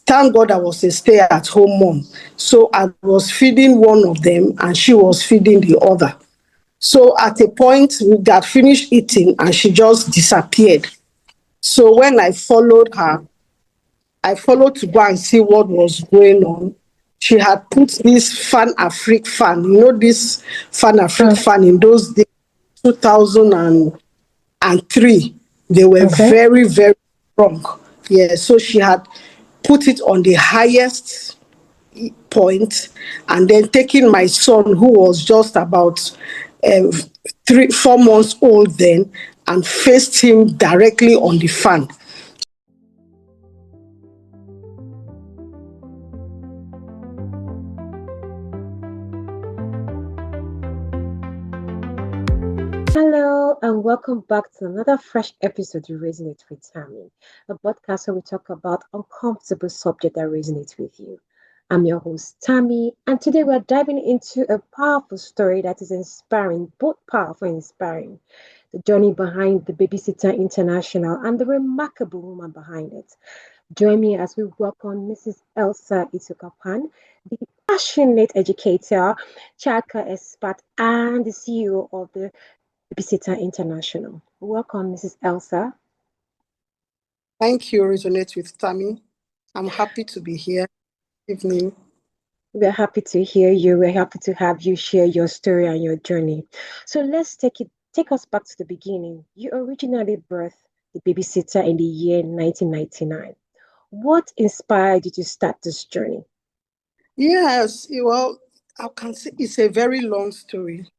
thank God I was a stay-at-home mom. So I was feeding one of them and she was feeding the other. So at a point, we had finished eating and she just disappeared. So when I followed her, I followed to go and see what was going on. She had put this fan Afrique fan, this fan Afrique fan in those days, 2003. They were Okay. very, very strong. Yeah, so she had put it on the highest point and then taking my son, who was just about 4 months old then, and faced him directly on the fan. Hello, and welcome back to another fresh episode of Raising It with Tammy, a podcast where we talk about uncomfortable subjects that resonate with you. I'm your host, Tammy, and today we're diving into a powerful story that is inspiring, both powerful and inspiring. The journey behind the Babysitter International and the remarkable woman behind it. Join me as we welcome Mrs. Elsa Etokapan, the passionate educator, childcare expert, and the CEO of the Babysitter International. Welcome, Mrs. Elsa. Thank you, Resonate with Tammy. I'm happy to be here. Evening. We're happy to hear you. We're happy to have you share your story and your journey. So let's take us back to the beginning. You originally birthed the Babysitter in the year 1999. What inspired you to start this journey? Yes, well, I can say it's a very long story.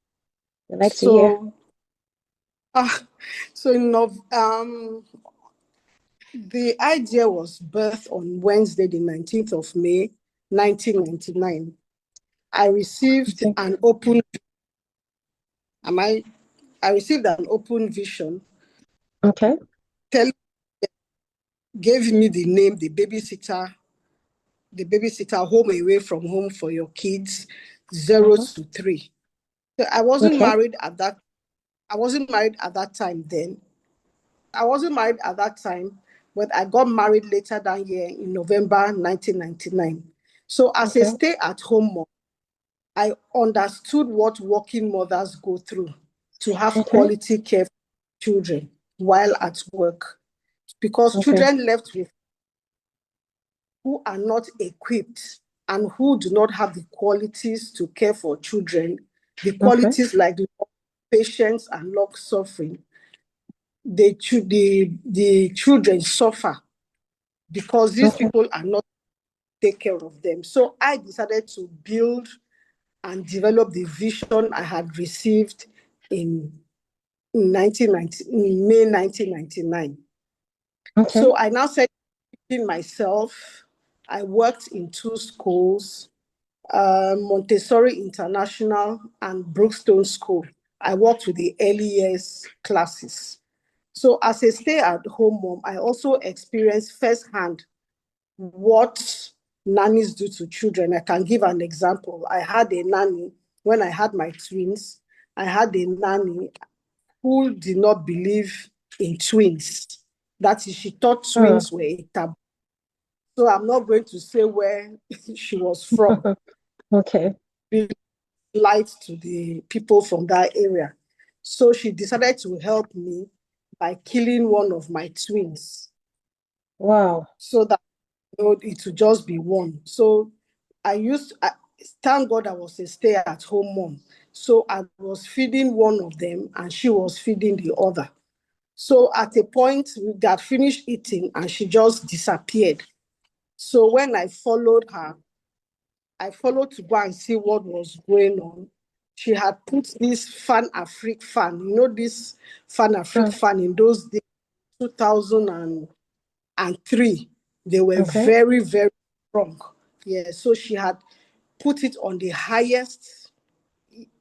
I'd like to hear. So, uh, so the idea was birthed on Wednesday, the 19th of May, 1999. I received Okay. an open. Am I received an open vision. Okay. Tell Gave me the name, the babysitter home away from home for your kids, 0 to 3. So I wasn't Okay. married at that. I wasn't married at that time then. I wasn't married at that time, but I got married later that year in November 1999. So as a Okay. stay-at-home mom, I understood what working mothers go through to have Okay. quality care for children while at work. Because Okay. children left with who are not equipped and who do not have the qualities to care for children, the Okay. qualities like patience and long suffering, the children suffer because these Okay. people are not take care of them. So I decided to build and develop the vision I had received in 1990, in May 1999. Okay. So I now said myself, I worked in 2 schools, Montessori International and Brookstone School. I worked with the early years classes. So as a stay-at-home mom, I also experienced firsthand what nannies do to children. I can give an example. I had a nanny when I had my twins. I had a nanny who did not believe in twins. That is, she thought Hmm. twins were a taboo. So I'm not going to say where she was from. Okay. Light to the people from that area. So she decided to help me by killing one of my twins Wow. so that it would just be one. So thank God I was a stay-at-home mom. So I was feeding one of them and she was feeding the other. So at a point, we had finished eating and she just disappeared. So when I followed her, I followed to go and see what was going on. She had put this fan Afrique fan, this fan Afrique Hmm. fan in those days, 2003. They were Okay. very, very strong. Yeah, so she had put it on the highest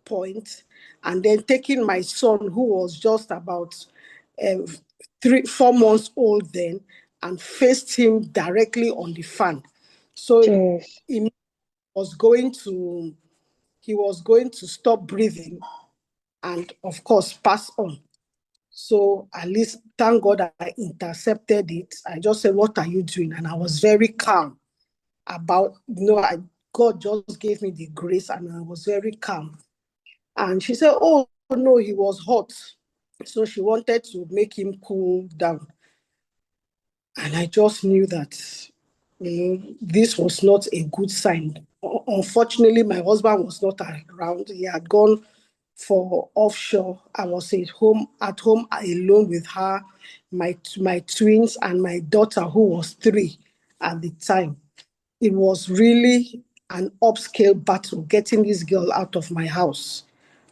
point and then taking my son, who was just about 4 months old then, and faced him directly on the fan. So Jeez. he was going to he was going to stop breathing and, of course, pass on. So at least, thank God I intercepted it. I just said, "What are you doing?" And I was very calm. about, God just gave me the grace and I was very calm. And she said, oh, no, he was hot. So she wanted to make him cool down. And I just knew that this was not a good sign. Unfortunately, my husband was not around. He had gone for offshore. I was at home alone with her, my twins, and my daughter, who was 3 at the time. It was really an upscale battle getting this girl out of my house.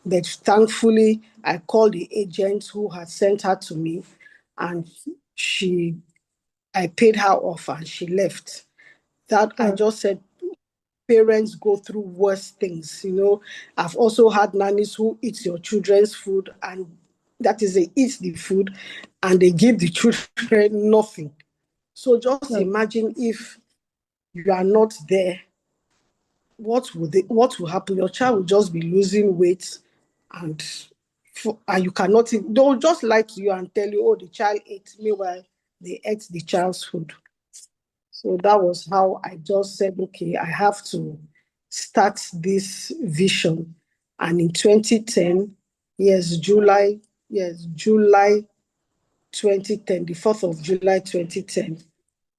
But thankfully, I called the agent who had sent her to me, and I paid her off and she left. That I Mm. just said, parents go through worse things. I've also had nannies who eat your children's food, and that is, they eat the food and they give the children nothing. So just Mm. imagine if you are not there, what will happen? Your child will just be losing weight, and you cannot eat. They'll just lie to you and tell you, oh, the child ate. Meanwhile, they ate the child's food. So that was how I just said, okay, I have to start this vision. And in 2010, July 2010, the 4th of July 2010,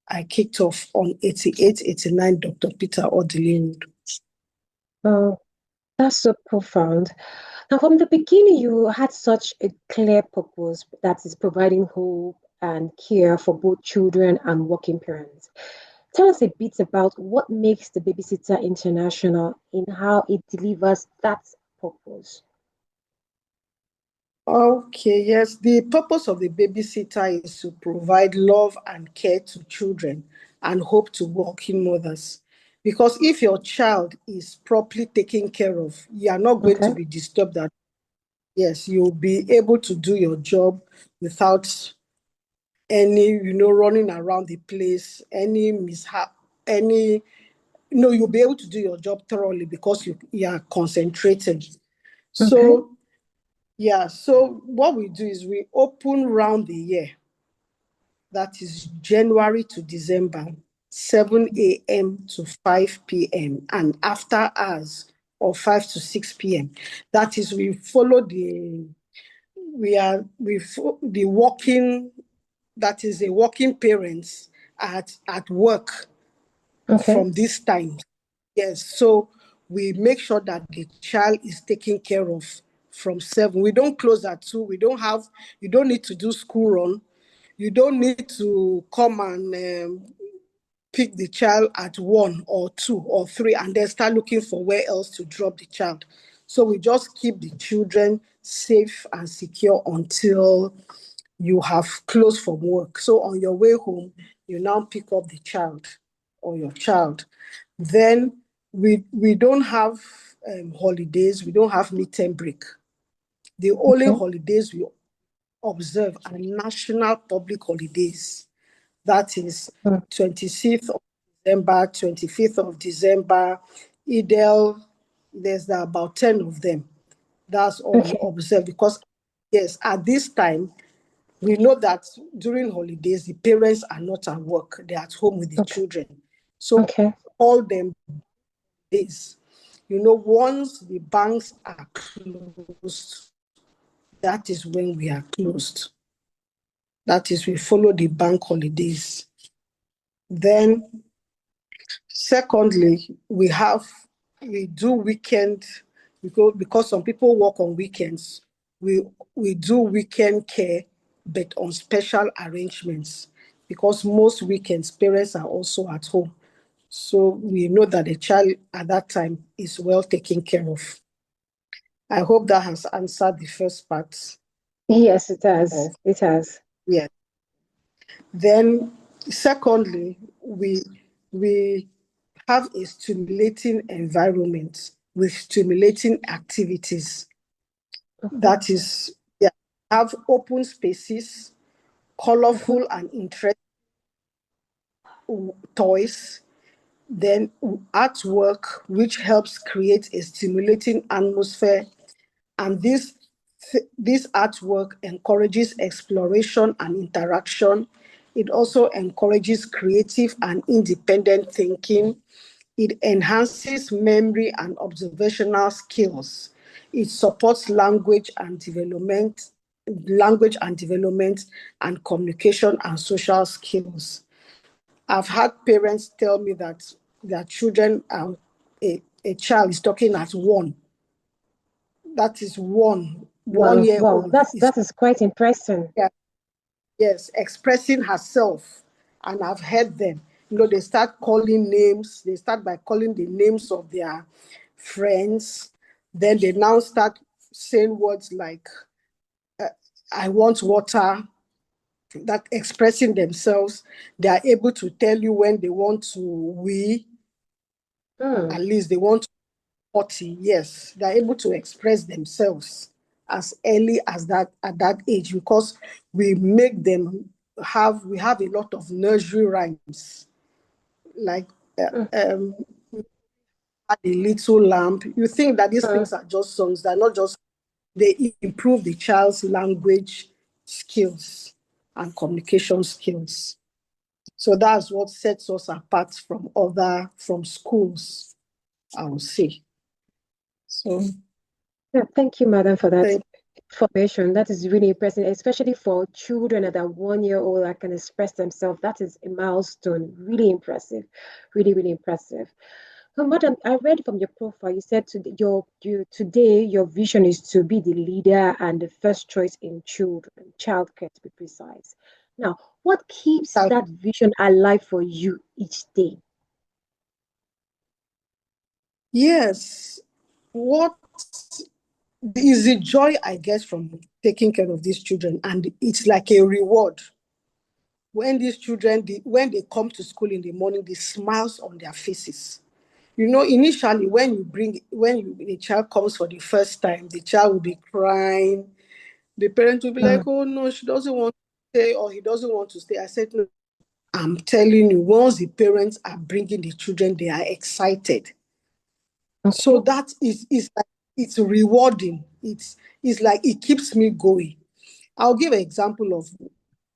I kicked off on 8889 Dr. Peter Odili Road. Oh, that's so profound. Now, from the beginning, you had such a clear purpose that is providing hope and care for both children and working parents. Tell us a bit about what makes the Babysitter International and how it delivers that purpose. Okay, yes. The purpose of the babysitter is to provide love and care to children and hope to working mothers. Because if your child is properly taken care of, you are not going to Okay. be disturbed. That yes, you'll be able to do your job without any, running around the place, any mishap, any, you'll be able to do your job thoroughly because you are concentrated. Okay. So yeah, so what we do is we open round the year. That is January to December, 7 a.m. to 5 p.m. and after hours or 5 to 6 p.m. That is, we follow the working, that is the working parents at work Okay. from this time. Yes, so we make sure that the child is taken care of from 7. We don't close at 2. You don't need to do school run. You don't need to come and pick the child at 1 or 2 or 3 and then start looking for where else to drop the child. So we just keep the children safe and secure until you have closed from work. So on your way home, you now pick up the child or your child. Then we don't have holidays. We don't have midterm break. The only Okay. holidays we observe are national public holidays. That is Mm. 26th of December, 25th of December, Idel. There's about 10 of them. That's all we Okay. observe because, yes, at this time, we know that during holidays, the parents are not at work. They're at home with the Okay. children. So Okay. all them days, once the banks are closed, that is when we are closed. That is, we follow the bank holidays. Then, secondly, we do weekend, because some people work on weekends. We do weekend care, but on special arrangements, because most weekends parents are also at home. So we know that the child at that time is well taken care of. I hope that has answered the first part Yes, it has. of, It has. yeah. Then secondly, we have a stimulating environment with stimulating activities. Okay. That is, yeah, have open spaces, Mhm. colorful and interesting toys, then artwork, which helps create a stimulating atmosphere. And this artwork encourages exploration and interaction. It also encourages creative and independent thinking. It enhances memory and observational skills. It supports language and development and communication and social skills. I've had parents tell me that their children, a child is talking at one. That is one Wow, year wow, old is, that is quite impressive. yeah, yes, expressing herself. And I've heard them. They start calling names. They start by calling the names of their friends. Then they now start saying words like, I want water, that expressing themselves. They are able to tell you when they want to wee, Mm, at least they want to 40. Yes, they're able to express themselves as early as that, at that age, because we make them we have a lot of nursery rhymes, like mm, a little lamp. You think that these mm. things are just songs. They're not just, they improve the child's language skills and communication skills. So that's what sets us apart from schools, I would say. So Yeah, thank you, madam, for that thank information. That is really impressive, especially for children that are 1 year old that can express themselves. That is a milestone. Really impressive. Really, really impressive. So, madam, I read from your profile, you said today your vision is to be the leader and the first choice in childcare to be precise. Now, what keeps you. that vision alive for you each day? Yes, what is the joy I get from taking care of these children, and it's like a reward when these children, when they come to school in the morning, the smiles on their faces. Initially, the child comes for the first time, the child will be crying. The parent will be like, Mm, "Oh no, she doesn't want to stay, or he doesn't want to stay." I said, "No, I'm telling you, once the parents are bringing the children, they are excited." So okay. that is like, it's rewarding. It's like it keeps me going. I'll give an example of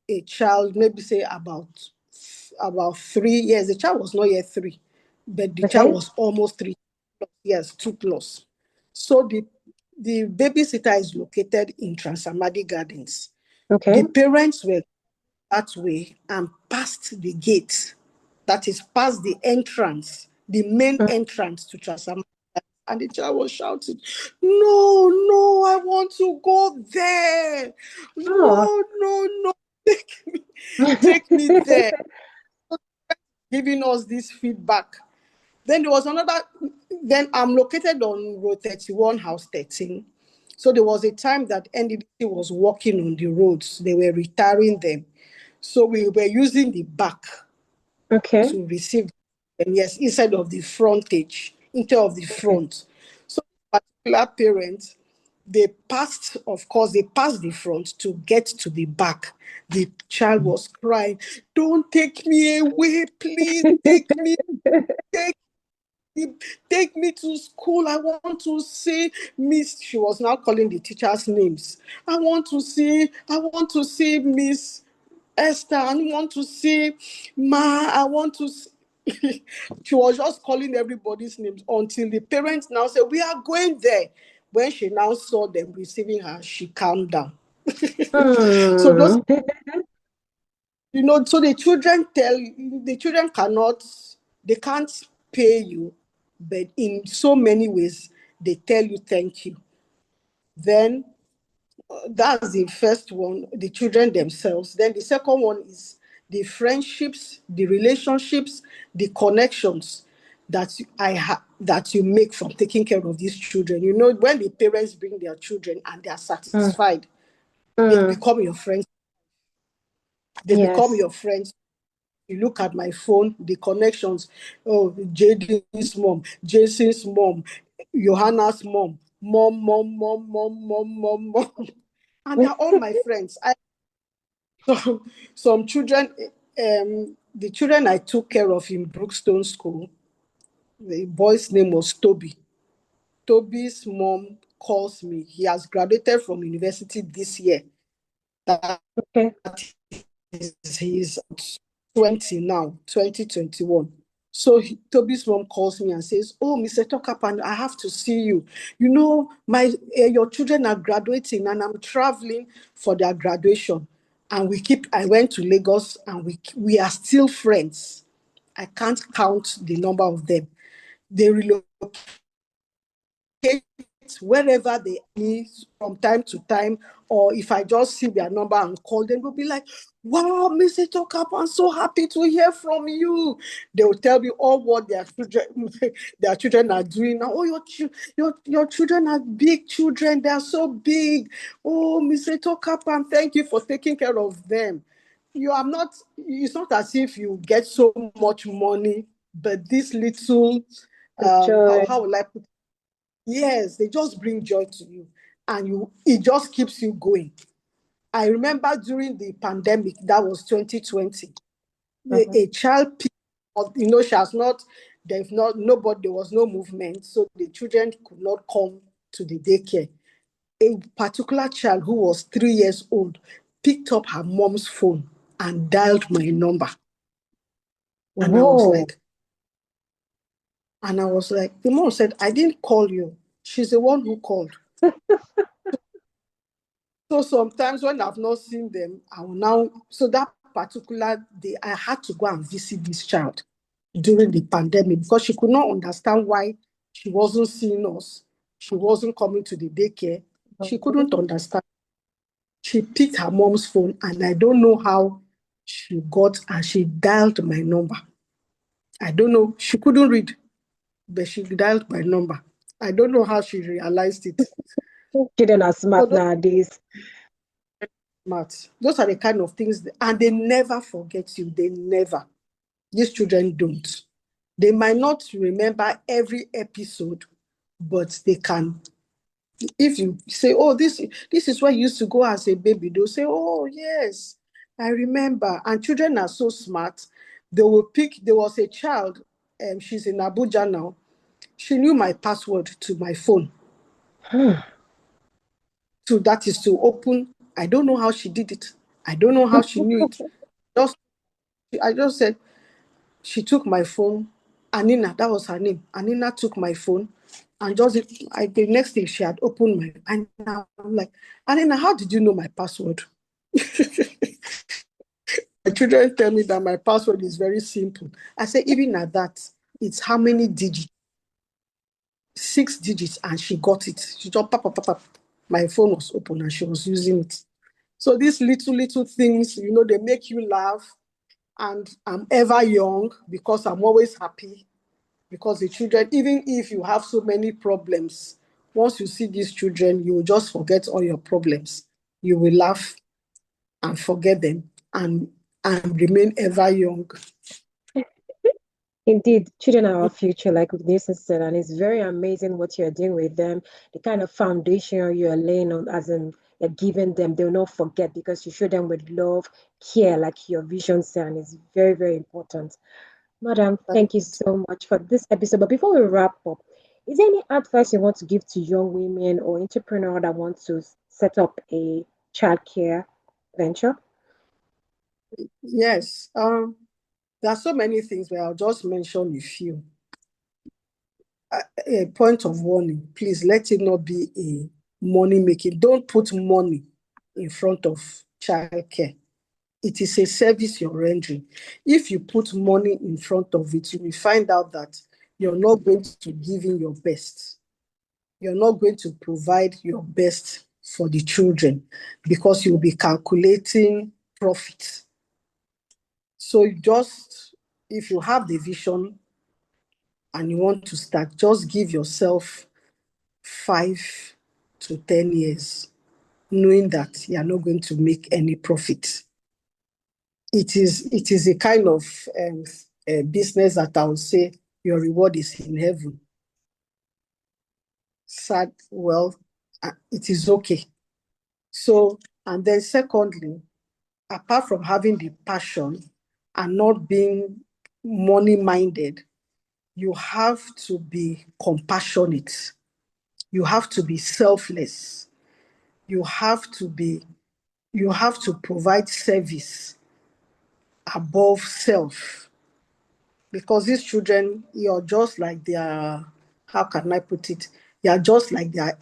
a child, maybe say about 3 years. The child was not yet three, but the child Okay. was almost 3 years, 2+. So the babysitter is located in Transamadi Gardens. Okay. The parents were that way and past the gate, that is past the entrance, the main Mm. entrance to Transamadi. And the child was shouting, "No, no, I want to go there. Oh. No, no, no, take me there." Giving us this feedback. Then there was another, then I'm located on Road 31, House 13. So there was a time that NDDC was working on the roads. They were retiring them. So we were using the back Okay. to receive them, yes, instead of the frontage, instead of the Okay. front. So particular parents, they passed the front to get to the back. The child was crying, "Don't take me away, please take take me to school. I want to see Miss." She was now calling the teachers' names. I want to see Miss Esther. I want to see Ma. I want to see. She was just calling everybody's names until the parents now said, "We are going there." When she now saw them receiving her, she calmed down. So those, Hmm. so the children they can't pay you, but in so many ways, they tell you thank you. Then that's the first one, the children themselves. Then the second one is the friendships, the relationships, the connections that you make from taking care of these children. When the parents bring their children and they are Mm, satisfied, they mm. become your friends. They become Yes. your friends. You look at my phone, the connections. Oh, JD's mom, Jason's mom, Johanna's mom, mom, and they're all my friends. Some children, the children I took care of in Brookstone School, the boy's name was Toby. Toby's mom calls me. He has graduated from university this year. That Okay. he's 20 now, 2021. So Toby's mom calls me and says, "Oh, Mr. Etokapan, I have to see you. You know, your children are graduating and I'm traveling for their graduation. And I went to Lagos and we are still friends. I can't count the number of them. They relocate wherever they need from time to time, or if I just see their number and call them, they'll be like, wow, Mr. Etokapan, I'm so happy to hear from you. They will tell me all what their children are doing now. Oh, your children are big children, they are so big. Oh, Mr. Etokapan, thank you for taking care of them. It's not as if you get so much money, but this little The joy. how will I put. Yes, they just bring joy to you, and it just keeps you going. I remember during the pandemic, that was 2020, a child picked up, she has not, there's not nobody, there was no movement, so the children could not come to the daycare. A particular child who was 3 years old picked up her mom's phone and dialed my number. And I was Whoa. like, the mom said, I didn't call you. She's the one who called. So sometimes when I've not seen them, so that particular day, I had to go and visit this child during the pandemic because she could not understand why she wasn't seeing us. She wasn't coming to the daycare. She couldn't understand. She picked her mom's phone and I don't know how she dialed my number. I don't know. She couldn't read, but she dialed my number. I don't know how she realized it. Children are smart So nowadays. smart. Those are the kind of things, and they never forget you. They never. These children don't. They might not remember every episode, but they can. If you say, "Oh, this is where you used to go as a baby," they'll say, "Oh, yes, I remember." And children are so smart. They will pick. There was a child, she's in Abuja now. She knew my password to my phone. So that is to open. I don't know how she did it. I don't know how she knew it. I just said, she took my phone. Anina, that was her name. Anina took my phone and the next day she had opened and I'm like, Anina, how did you know my password? My children tell me that my password is very simple. I say, even at that, it's how many digits? 6 digits, and she got it. She just pop, pop, pop, pop. My phone was open and she was using it. So these little things, they make you laugh. And I'm ever young because I'm always happy. Because the children, even if you have so many problems, once you see these children, you will just forget all your problems. You will laugh and forget them and remain ever young. Indeed, children are our future, like Nisa said, and it's very amazing what you're doing with them. The kind of foundation you're laying on, as in you're giving them, they'll not forget because you show them with love, care, like your vision said, and it's very, very important. Madam, thank you so much for this episode. But before we wrap up, is there any advice you want to give to young women or entrepreneur that want to set up a childcare venture? Yes. There are so many things, but I'll just mention a few. A point of warning, please let it not be a money making. Don't put money in front of childcare. It is a service you're rendering. If you put money in front of it, you will find out that you're not going to give in your best. You're not going to provide your best for the children because you'll be calculating profit. So if you have the vision and you want to start, just give yourself 5 to 10 years, knowing that you are not going to make any profit. It is a kind of business that I would say your reward is in heaven. Sad, well, it is okay. So, and then secondly, apart from having the passion and not being money minded, you have to be compassionate. You have to be selfless. You have to provide service. above self, because these children, you're just like their, how can I put it? They are just like their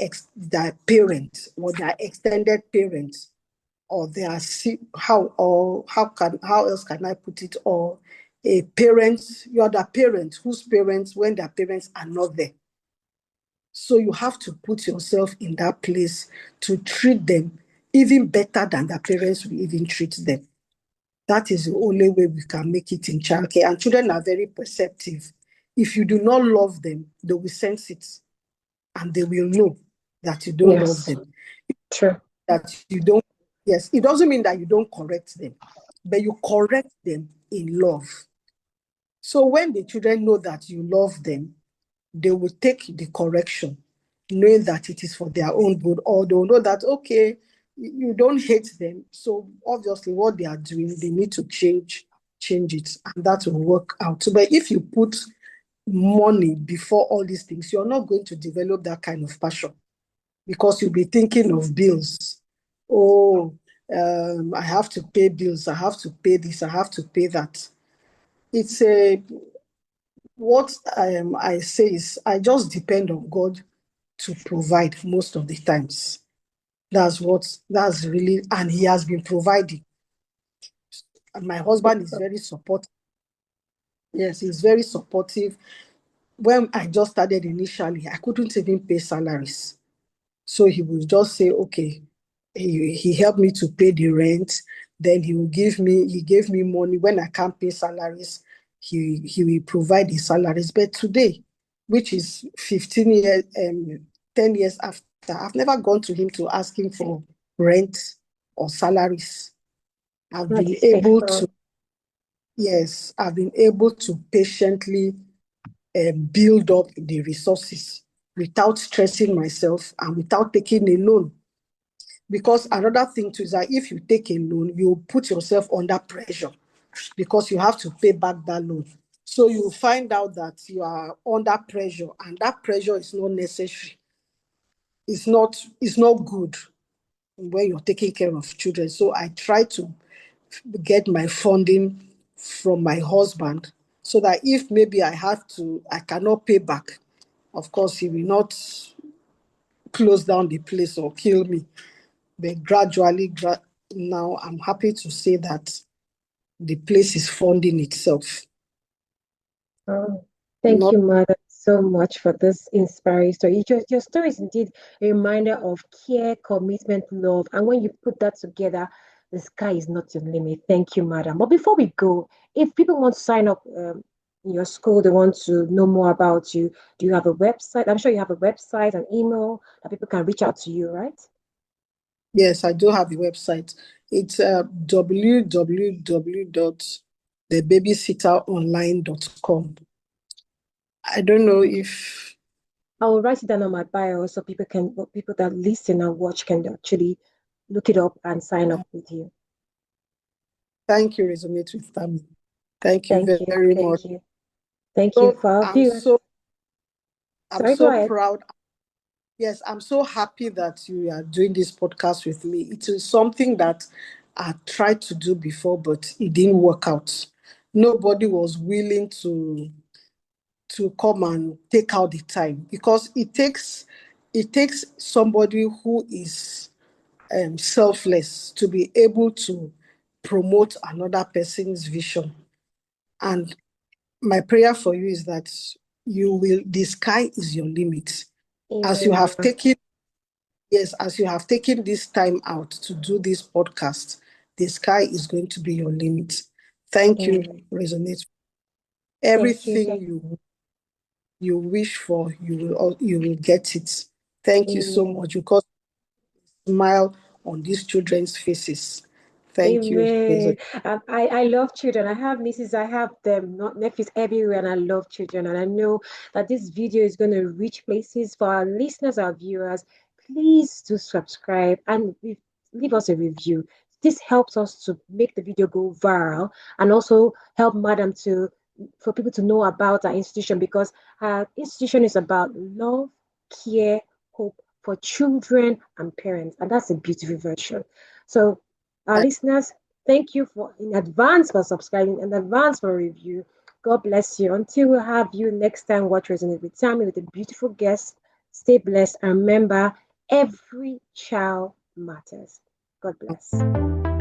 parents or their extended parents, or their how else can I put it? Or a parent, you're the parent whose parents, when their parents are not there. So you have to put yourself in that place to treat them even better than their parents will even treat them. That is the only way we can make it in childcare. And children are very perceptive. If you do not love them, they will sense it and they will know that you don't love Yes, them. true. That you don't, yes, it doesn't mean that you don't correct them, but you correct them in love. So when the children know that you love them, they will take the correction, knowing that it is for their own good, or they'll know that, okay, you don't hate them. So obviously what they are doing, they need to change it, and that will work out. But if you put money before all these things, you're not going to develop that kind of passion, because you'll be thinking of bills. Oh, I have to pay bills, I have to pay this, I have to pay that. It's a what I say is, I just depend on God to provide most of the times. That's really, and He has been providing. And my husband is very supportive. Yes, he's very supportive. When I just started initially, I couldn't even pay salaries. So he would just say, okay, he helped me to pay the rent. Then he gave me money when I can't pay salaries. He will provide the salaries. But today, which is 15 years, 10 years after, I've never gone to him to ask him for rent or salaries. I've been That's able to, faithful. yes, I've been able to patiently build up the resources without stressing myself and without taking a loan. Because another thing too is that if you take a loan, you put yourself under pressure because you have to pay back that loan. So you find out that you are under pressure, and that pressure is not necessary. It's not good when you're taking care of children. So I try to get my funding from my husband, so that if maybe I cannot pay back, of course, he will not close down the place or kill me. But gradually, now I'm happy to say that the place is funding itself. Oh, thank Not you, Mother, so much for this inspiring story. Your story is indeed a reminder of care, commitment, love. And when you put that together, the sky is not your limit. Thank you, Madam. But before we go, if people want to sign up in your school, they want to know more about you, do you have a website? I'm sure you have a website, an email that people can reach out to you, right? Yes, I do have a website. It's www.thebabysitteronline.com. I don't know if I will write it down on my bio so people that listen and watch can actually look it up and sign up with you. thank you, Resonate with Tammy. Thank you Thank very, you. very much. Thank you. Thank you So for our I'm viewers. so I'm Sorry, go so ahead. proud. Yes, I'm so happy that you are doing this podcast with me. It is something that I tried to do before, but it didn't work out. Nobody was willing to come and take out the time, because it takes somebody who is selfless to be able to promote another person's vision. And my prayer for you is that the sky is your limit. As you Amen, have Mama. taken, yes, as you have taken this time out to do this podcast, the sky is going to be your limit. Thank you, Amen. Resonate. Thank you. Everything you wish for, you will get it. Thank you so Amen. much, because smile on these children's faces. Thank you, Amen. Resonate. I love children. I have nieces, I have them, not nephews everywhere, and I love children. And I know that this video is going to reach places for our listeners, our viewers. Please do subscribe and leave us a review. This helps us to make the video go viral and also help Madam to for people to know about our institution, because our institution is about love, care, hope for children and parents, and that's a beautiful version. So our listeners, Thank you for in advance for subscribing, in advance for review. God bless you. Until we have you next time, watch Resonate with Tammy with a beautiful guest. Stay blessed and remember, every child matters. God bless.